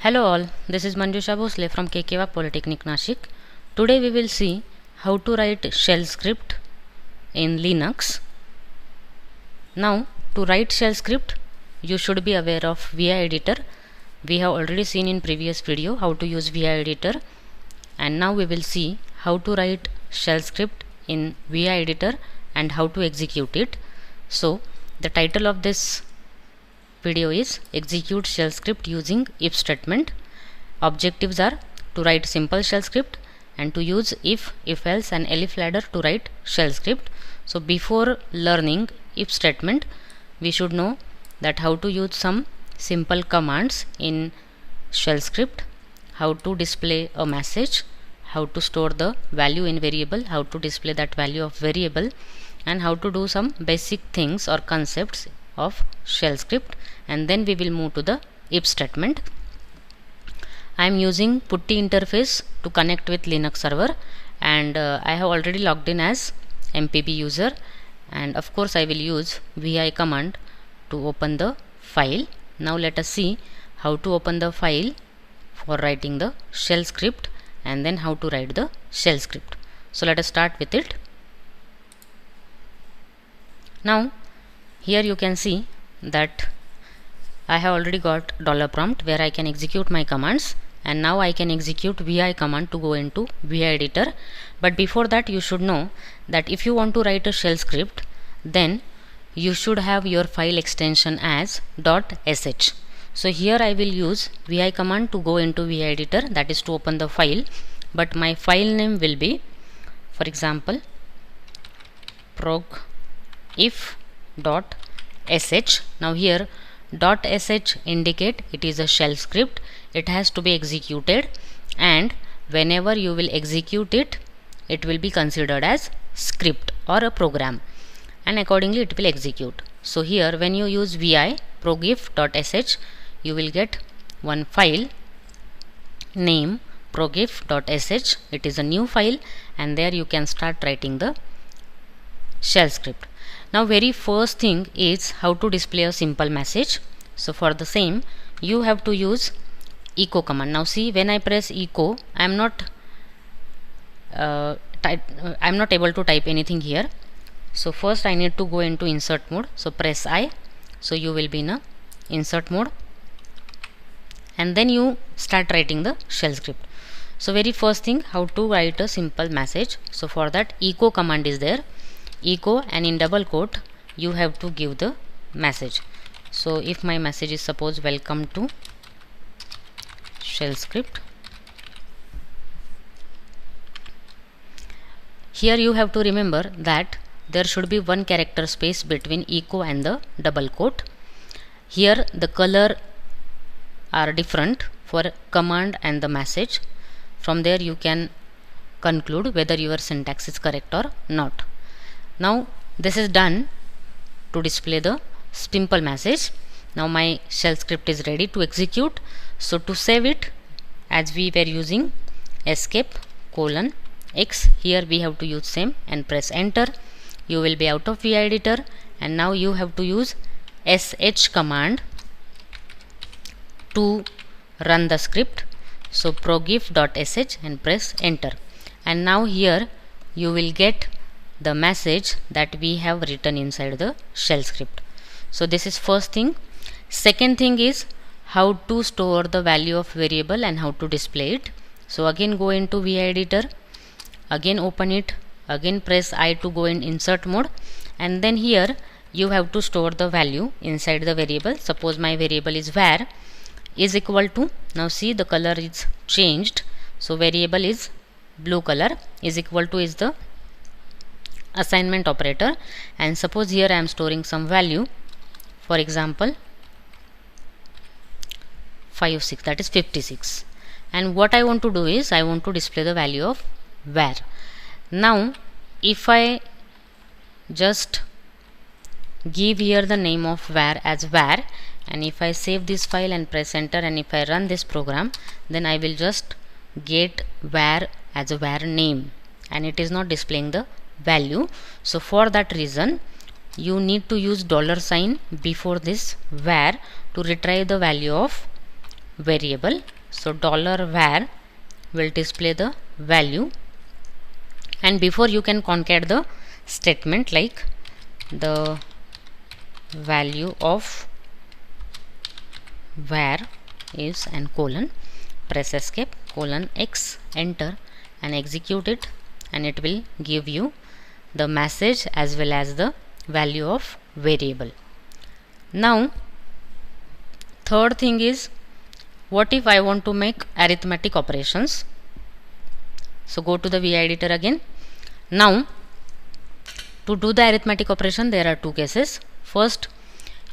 Hello all, this is Manjusha Bhosle from KK Polytechnic Nashik. Today we will see how to write shell script in Linux. Now to write shell script you should be aware of VI editor. We have already seen in previous video how to use VI editor, and now we will see how to write shell script in VI editor and how to execute it. So the title of this video is execute shell script using if statement. Objectives are to write simple shell script and to use if else and elif ladder to write shell script. So before learning if statement we should know that how to use some simple commands in shell script, how to display a message, how to store the value in variable, how to display that value of variable, and how to do some basic things or concepts of shell script, and then we will move to the if statement. I am using Putty interface to connect with Linux server, and I have already logged in as MPB user, and of course I will use vi command to open the file. Now let us see how to open the file for writing the shell script and then how to write the shell script. So let us start with it. Now here you can see that I have already got $prompt where I can execute my commands, and now I can execute vi command to go into vi editor. But before that you should know that if you want to write a shell script, then you should have your file extension as .sh. So here I will use vi command to go into vi editor, that is to open the file, but my file name will be, for example, prog if.sh. Now here .sh indicate it is a shell script, it has to be executed, and whenever you will execute it, it will be considered as script or a program, and accordingly it will execute. So here when you use vi progif.sh, you will get one file name progif.sh. It is a new file, and there you can start writing the shell script. Now very first thing is how to display a simple message. So for the same you have to use echo command. Now see, when I press echo, I am not able to type anything here. So first I need to go into insert mode. So press I. So you will be in a insert mode, and then you start writing the shell script. So very first thing, how to write a simple message. So for that echo command is there. Echo, and in double quote you have to give the message. So if my message is suppose welcome to shell script, here you have to remember that there should be one character space between echo and the double quote. Here the color are different for command and the message. From there you can conclude whether your syntax is correct or not. Now this is done to display the simple message. Now my shell script is ready to execute. So to save it, as we were using escape:(x), here we have to use same and press enter. You will be out of vi editor, and now you have to use sh command to run the script. So progif.sh and press enter, and now here you will get the message that we have written inside the shell script. So this is first thing. Second thing is how to store the value of variable and how to display it. So again go into vi editor, again open it, again press I to go in insert mode, and then here you have to store the value inside the variable. Suppose my variable is var is equal to, now see the color is changed, so variable is blue color, is equal to is the assignment operator, and suppose here I am storing some value, for example 56, that is 56, and what I want to do is I want to display the value of var. Now if I just give here the name of var as var, and if I save this file and press enter, and if I run this program, then I will just get var as a var name, and it is not displaying the value. So for that reason you need to use $sign before this var to retrieve the value of variable. So $var will display the value, and before you can concat the statement like the value of var is and colon, press escape, colon x, enter and execute it, and it will give you the message as well as the value of variable. Now third thing is, what if I want to make arithmetic operations? So go to the VI editor again. Now to do the arithmetic operation there are two cases. First,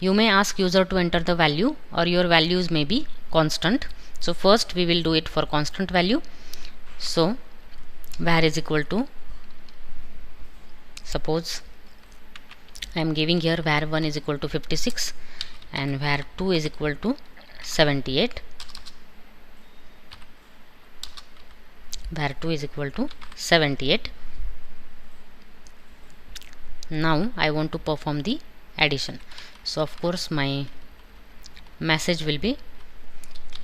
you may ask user to enter the value, or your values may be constant. So first we will do it for constant value. So var is equal to, suppose I am giving here var1 is equal to 56 and var2 is equal to 78. var2 is equal to 78. Now I want to perform the addition. So of course my message will be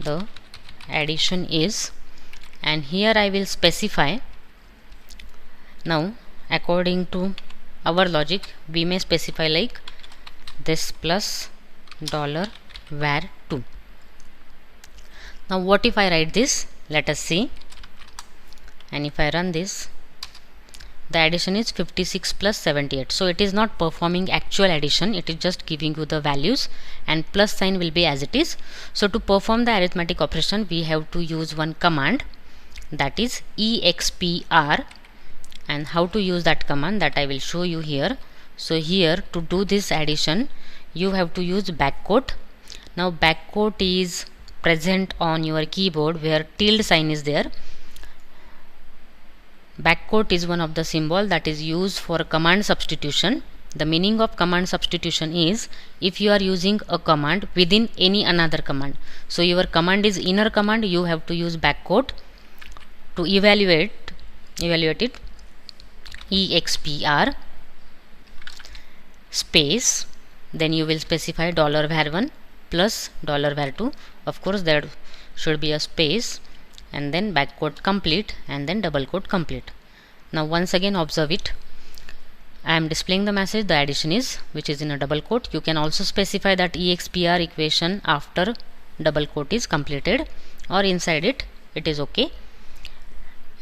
the addition is, and here I will specify. Now according to our logic we may specify like this plus $var2. Now what if I write this? Let us see. And if I run this, the addition is 56 plus 78. So it is not performing actual addition, it is just giving you the values, and plus sign will be as it is. So to perform the arithmetic operation we have to use one command, that is expr. And how to use that command, that I will show you here. So here to do this addition you have to use backquote. Now backquote is present on your keyboard where tilde sign is there. Backquote is one of the symbol that is used for command substitution. The meaning of command substitution is if you are using a command within any another command. So your command is inner command, you have to use backquote. To evaluate it, expr space, then you will specify $var1 plus $var2. Of course there should be a space, and then backquote complete, and then double quote complete. Now once again observe it. I am displaying the message the addition is, which is in a double quote. You can also specify that expr equation after double quote is completed, or inside it is okay.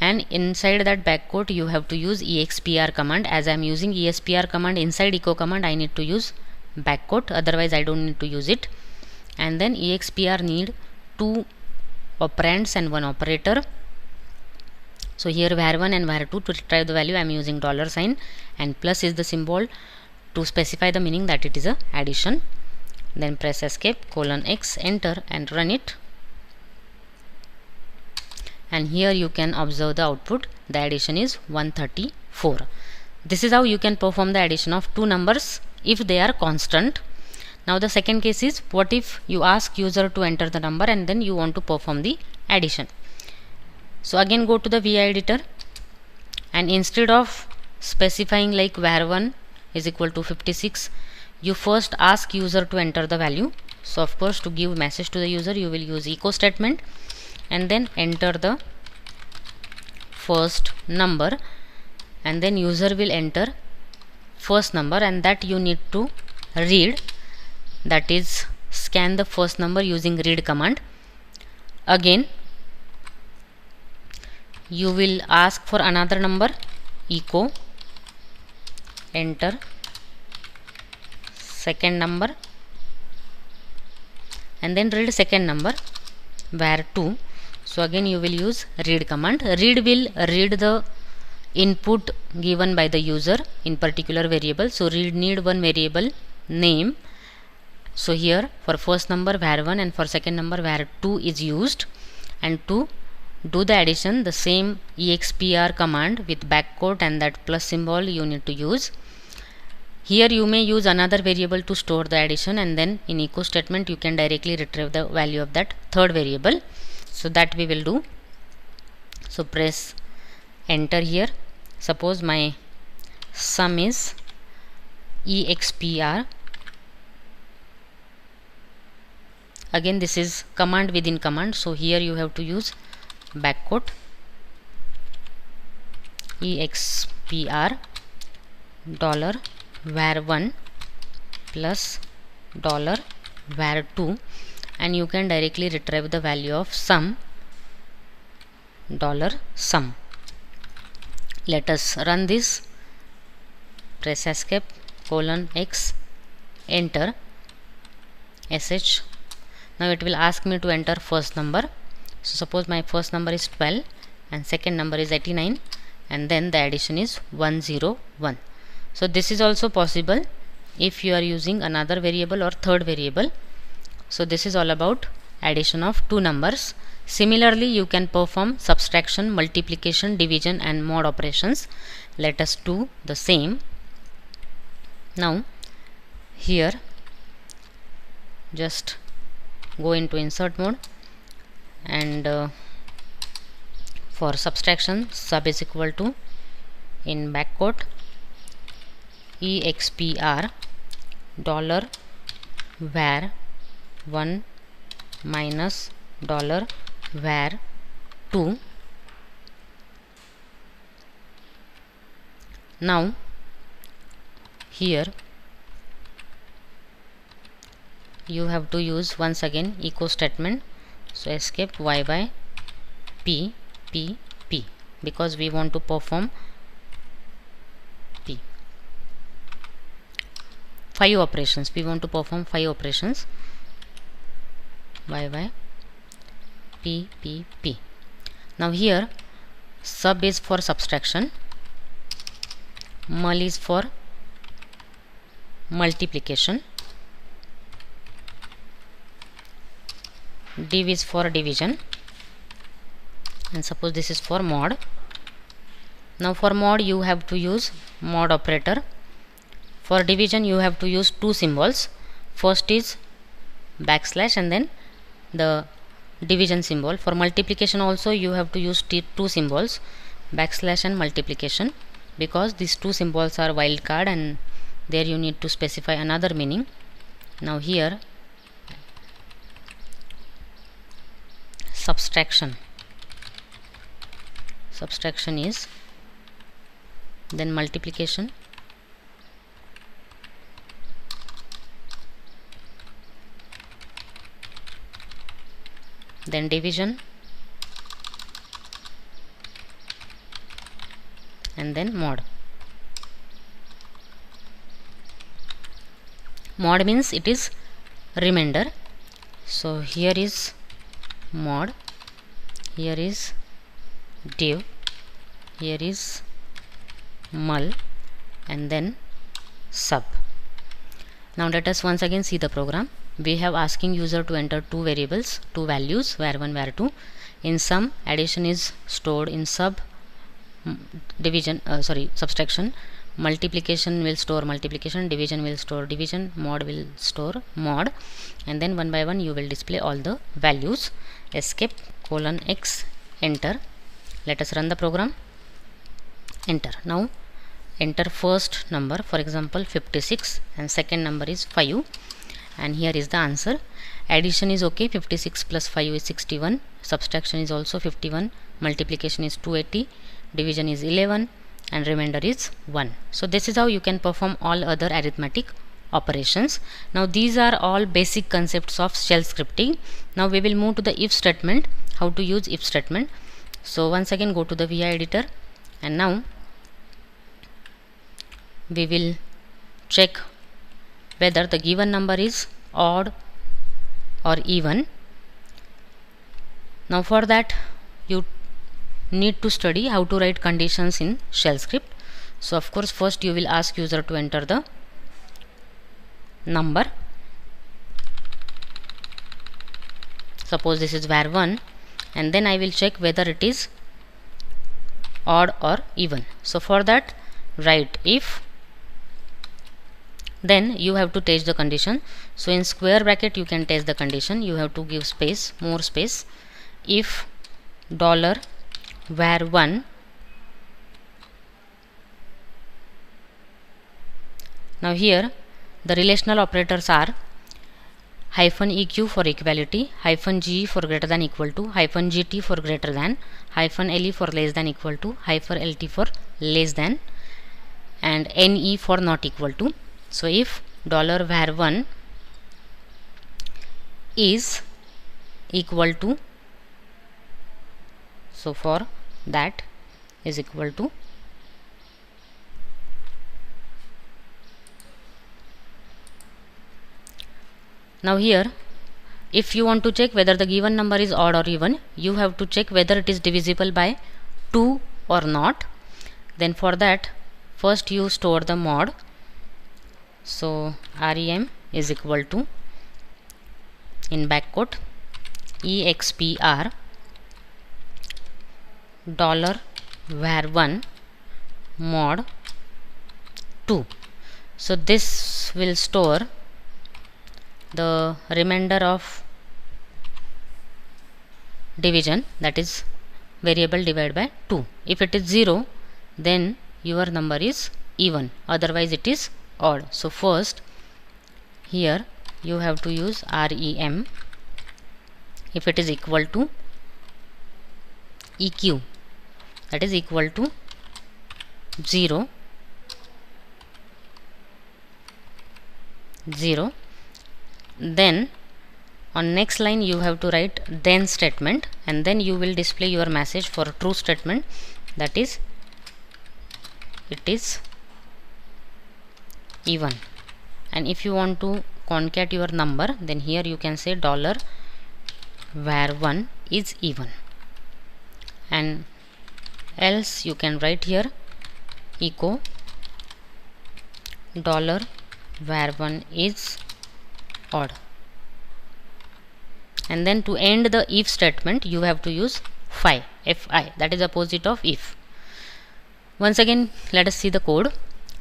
And inside that backquote you have to use expr command. As I am using expr command inside echo command, I need to use backquote, otherwise I don't need to use it. And then expr need two operands and one operator. So here var1 and var2, to retrieve the value I am using $sign, and plus is the symbol to specify the meaning that it is a addition. Then press escape, colon x, enter and run it. And here you can observe the output. The addition is 134. This is how you can perform the addition of two numbers if they are constant. Now the second case is, what if you ask user to enter the number and then you want to perform the addition. So again go to the VI editor, and instead of specifying like var1 is equal to 56, you first ask user to enter the value. So of course to give message to the user you will use echo statement, and then enter the first number, and then user will enter first number, and that you need to read, that is scan the first number using read command. Again you will ask for another number, echo, enter second number, and then read second number, var2. So again you will use read command. Read will read the input given by the user in particular variable. So read need one variable name. So here for first number var1 and for second number var2 is used, and to do the addition the same expr command with backquote and that plus symbol you need to use. Here you may use another variable to store the addition, and then in echo statement you can directly retrieve the value of that third variable. So that we will do. So press enter here. Suppose my sum is expr Again this is command within command, so here you have to use backquote expr $var1 plus $var2, and you can directly retrieve the value of sum $sum. Let us run this. Press escape :x, enter sh. Now it will ask me to enter first number. So suppose my first number is 12 and second number is 89, and then the addition is 101. So this is also possible if you are using another variable or third variable. So this is all about addition of two numbers. Similarly, you can perform subtraction, multiplication, division and mod operations. Let us do the same. Now here just go into insert mode, and for subtraction, sub is equal to, in backquote, expr $var1 minus $var2. Now here you have to use once again echo statement. So escape y by p p p, because we want to perform p 5 operations. We want to perform 5 operations. Y by p p p. Now here sub is for subtraction, mul is for multiplication, div is for division, and suppose this is for mod. Now for mod you have to use mod operator. For division you have to use two symbols. First is backslash and then the division symbol. For multiplication also you have to use two symbols, backslash and multiplication, because these two symbols are wildcard and there you need to specify another meaning. Now here subtraction is, then multiplication, then division, and then mod. Mod means it is remainder. So here is mod, here is div, here is mul, and then sub. Now let us once again see the program. We have asking user to enter two variables, two values, var1, var2. In sum, addition is stored in sub, subtraction, multiplication will store multiplication, division will store division, mod will store mod, and then one by one you will display all the values. Escape :x, enter. Let us run the program. Enter. Now enter first number, for example 56, and second number is 5, and here is the answer. Addition is okay, 56 plus 5 is 61, subtraction is also 51, multiplication is 280, division is 11, and remainder is 1. So this is how you can perform all other arithmetic operations. Now these are all basic concepts of shell scripting. Now we will move to the if statement, how to use if statement. So once again go to the VI editor, and now we will check whether the given number is odd or even. Now for that you need to study how to write conditions in shell script. So of course first you will ask user to enter the number. Suppose this is var1, and then I will check whether it is odd or even. So for that write if, then you have to test the condition. So in square bracket you can test the condition, you have to give space, more space. If $var1, now here the relational operators are hyphen EQ for equality, hyphen GE for greater than equal to, hyphen GT for greater than, hyphen LE for less than equal to, hyphen LT for less than, and NE for not equal to. So if $var1 is equal to, so for that is equal to now here if you want to check whether the given number is odd or even, you have to check whether it is divisible by 2 or not. Then for that first you store the mod. So rem is equal to in backquote expr $var1 mod 2. So this will store the remainder of division, that is variable divided by 2. If it is 0, then your number is even, otherwise it is odd. So first here you have to use rem if it is equal to EQ, that is equal to 0 0. Then on next line you have to write then statement, and then you will display your message for true statement, that is it is even. And if you want to concat your number, then here you can say $var1 is even, and else you can write here echo $var1 is odd. And then to end the if statement you have to use fi, that is opposite of if. Once again let us see the code.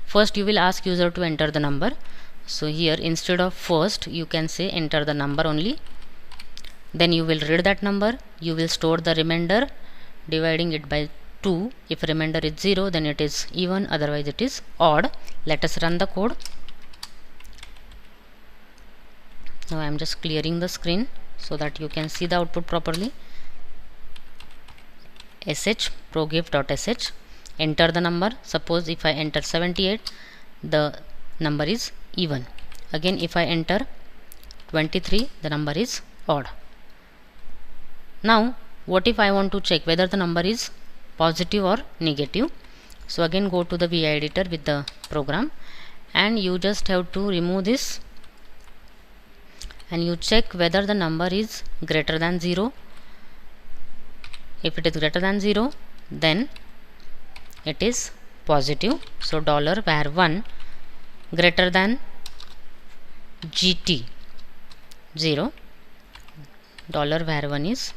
First you will ask user to enter the number. So here instead of first you can say enter the number only. Then you will read that number, you will store the remainder dividing it by 2. If remainder is 0, then it is even, otherwise it is odd. Let us run the code. Now I am just clearing the screen so that you can see the output properly. sh progift.sh, enter the number. Suppose if I enter 78, the number is even. Again if I enter 23, the number is odd. Now what if I want to check whether the number is positive or negative? So again go to the VI editor with the program, and you just have to remove this, and you check whether the number is greater than 0. If it is greater than 0, then it is positive. So $var1 greater than GT 0, $var1 is,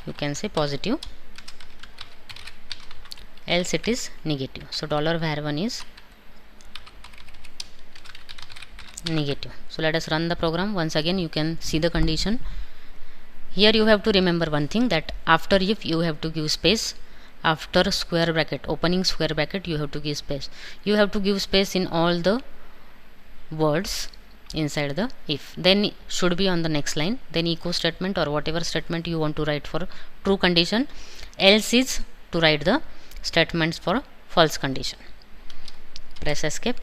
you can say, positive, else it is negative. So $var1 is negative. So let us run the program. Once again you can see the condition. Here you have to remember one thing, that after if you have to give space, after square bracket, opening square bracket, you have to give space. You have to give space in all the words inside the if. Then should be on the next line, then echo statement or whatever statement you want to write for true condition, else is to write the statements for false condition. Press escape,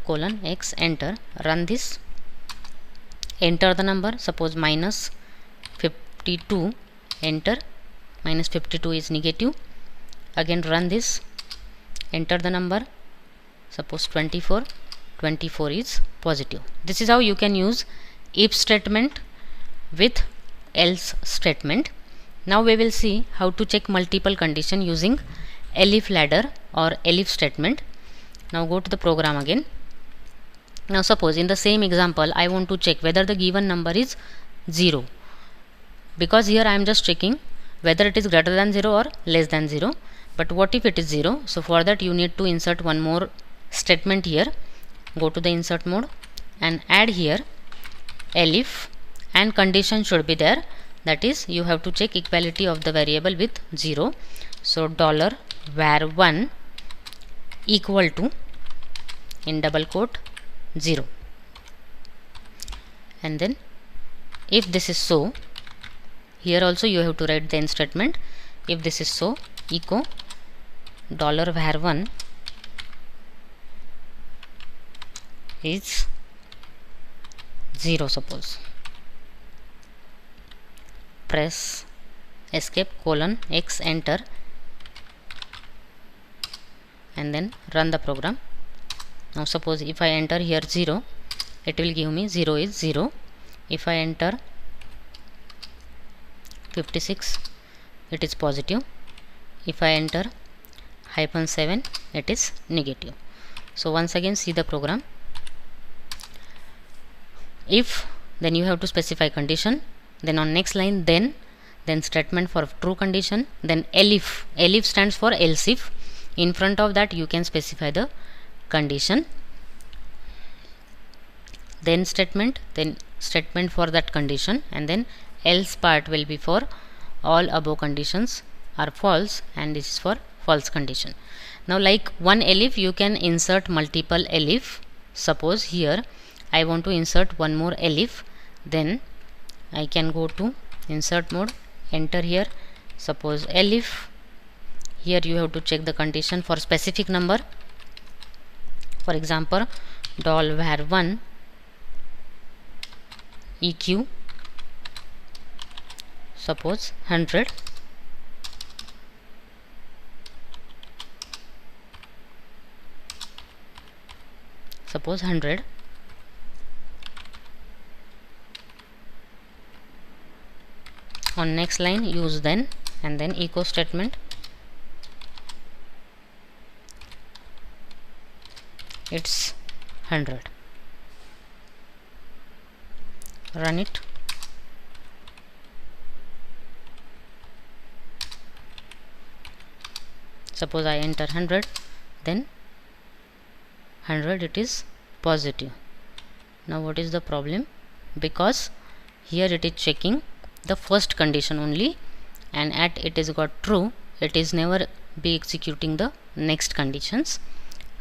:x, enter, run this, enter the number. Suppose minus 52, enter, minus 52 is negative. Again run this, enter the number. Suppose 24, 24 is positive. This is how you can use if statement with else statement. Now we will see how to check multiple condition using elif ladder or elif statement. Now go to the program again. Now suppose in the same example I want to check whether the given number is 0, because here I am just checking whether it is greater than 0 or less than 0. But what if it is 0? So for that you need to insert one more statement here. Go to the insert mode and add here elif, and condition should be there, that is you have to check equality of the variable with 0. So $var1 equal to, in double quote, 0, and then if this is so, here also you have to write then statement. If this is so, echo $var1 is 0, suppose. Press escape :x, enter, and then run the program. Now suppose if I enter here 0, it will give me 0 is 0. If I enter 56, it is positive. If I enter -7, it is negative. So once again see the program. If, then you have to specify condition, then on next line then statement for true condition, then elif stands for else if. In front of that you can specify the condition, then statement for that condition, and then else part will be for all above conditions are false, and this is for false condition. Now like one elif you can insert multiple elif. Suppose here I want to insert one more elif, then I can go to insert mode, enter here, suppose elif. Here you have to check the condition for specific number. For example, $var1 eq, suppose 100. Suppose 100. On next line use then, and then echo statement. It's 100. Run it. Suppose I enter 100, then 100 it is positive. Now what is the problem? Because here it is checking the first condition only, and at it is got true, it is never be executing the next conditions.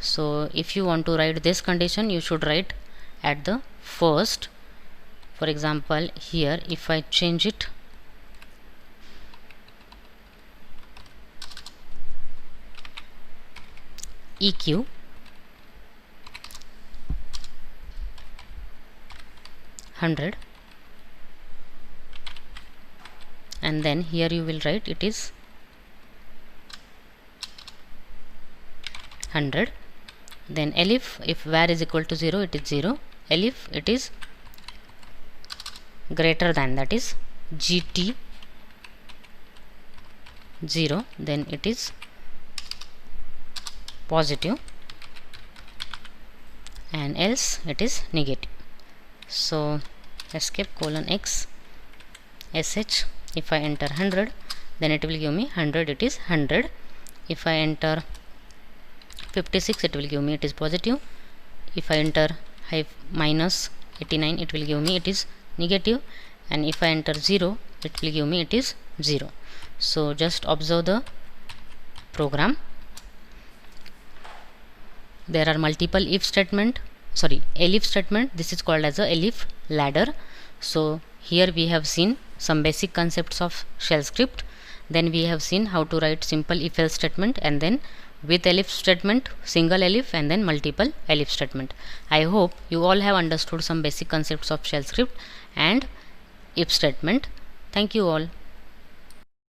So if you want to write this condition, you should write at the first. For example, here if I change it, eq $100, and then here you will write it is 100. Then elif, if var is equal to 0, it is 0. Elif it is greater than, that is gt 0, then it is positive, and else it is negative. So escape :x sh. If I enter 100, then it will give me 100, it is 100. If I enter 56, it will give me it is positive. If I enter -89, it will give me it is negative, and if I enter 0, it will give me it is 0. So just observe the program. There are multiple elif statement. This is called as a elif ladder. So here we have seen some basic concepts of shell script. Then we have seen how to write simple if else statement, and then with elif statement, single elif, and then multiple elif statement. I hope you all have understood some basic concepts of shell script and if statement. Thank you all.